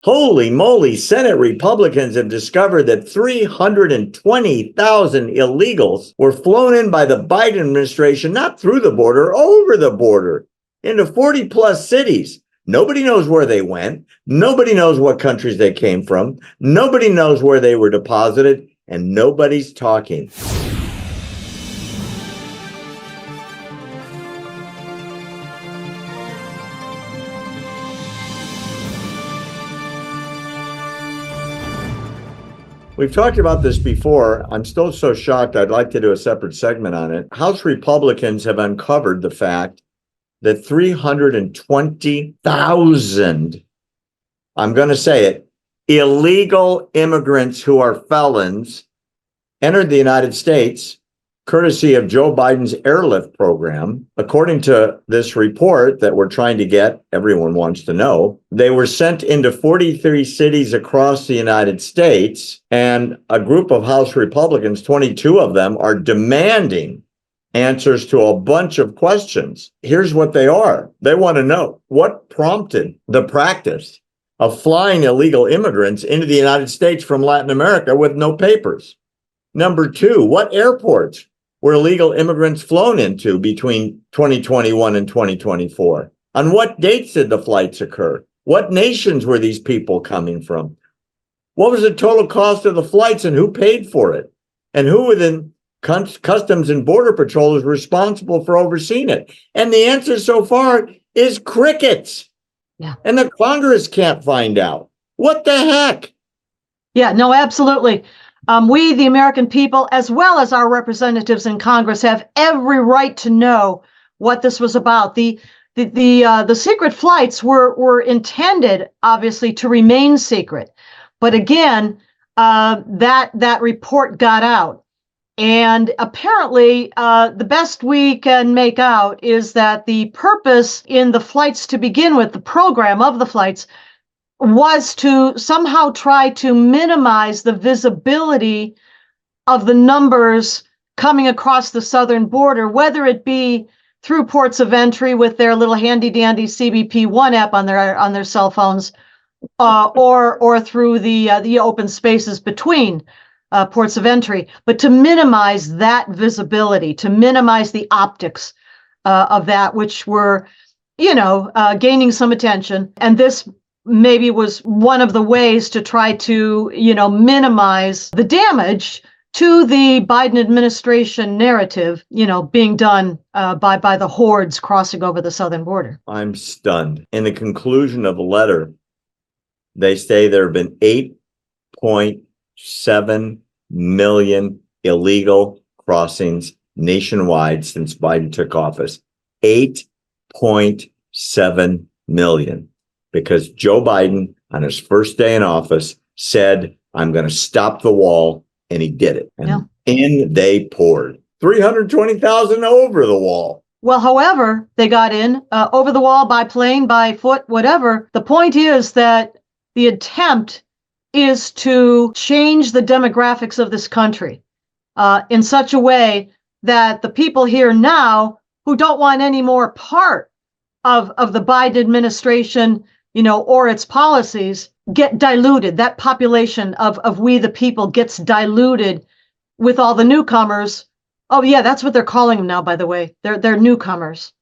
Holy moly, Senate Republicans have discovered that 320,000 illegals were flown in by the Biden administration, not through the border, over the border, into 40 plus cities. Nobody knows where they went. Nobody knows what countries they came from. Nobody knows where they were deposited, and nobody's talking. We've talked about this before. I'm still so shocked. I'd like to do a separate segment on it. House Republicans have uncovered the fact that 320,000, I'm going to say it, illegal immigrants who are felons entered the United States courtesy of Joe Biden's airlift program. According to this report that we're trying to get, everyone wants to know, they were sent into 43 cities across the United States, and a group of House Republicans, 22 of them, are demanding answers to a bunch of questions. Here's what they are. They want to know what prompted the practice of flying illegal immigrants into the United States from Latin America with no papers. Number two, what airports were illegal immigrants flown into between 2021 and 2024? On what dates did the flights occur? What nations were these people coming from? What was the total cost of the flights and who paid for it? And who within Customs and Border Patrol is responsible for overseeing it? And the answer so far is crickets. Yeah. And the Congress can't find out. What the heck? Yeah, no, absolutely. We, the American people, as well as our representatives in Congress, have every right to know what this was about. The secret flights were intended, obviously, to remain secret. But again, that report got out. And apparently, the best we can make out is that the purpose in the flights to begin with, the program of the flights, was to somehow try to minimize the visibility of the numbers coming across the southern border, whether it be through ports of entry with their little handy-dandy CBP One app on their cell phones, or through the open spaces between ports of entry, but to minimize that visibility, to minimize the optics of that, which were, gaining some attention. And this maybe was one of the ways to try to, minimize the damage to the Biden administration narrative, being done by the hordes crossing over the southern border. I'm stunned. In the conclusion of the letter, they say there have been 8.7 million illegal crossings nationwide since Biden took office. 8.7 million. Because Joe Biden, on his first day in office, said, I'm going to stop the wall, and he did it. And in they poured. 320,000 over the wall. Well, however, they got in over the wall by plane, by foot, whatever. The point is that the attempt is to change the demographics of this country in such a way that the people here now who don't want any more part of the Biden administration, or its policies, get diluted. That population of we the people gets diluted with all the newcomers. Oh yeah, that's what they're calling them now, by the way. They're newcomers.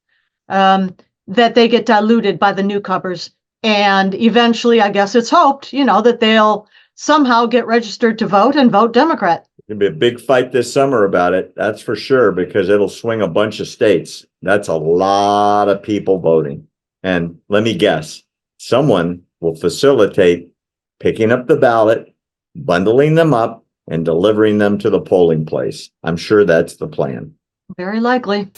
That they get diluted by the newcomers. And eventually, I guess it's hoped, that they'll somehow get registered to vote and vote Democrat. There'll be a big fight this summer about it. That's for sure, because it'll swing a bunch of states. That's a lot of people voting. And let me guess, someone will facilitate picking up the ballot, bundling them up, and delivering them to the polling place. I'm sure that's the plan. Very likely.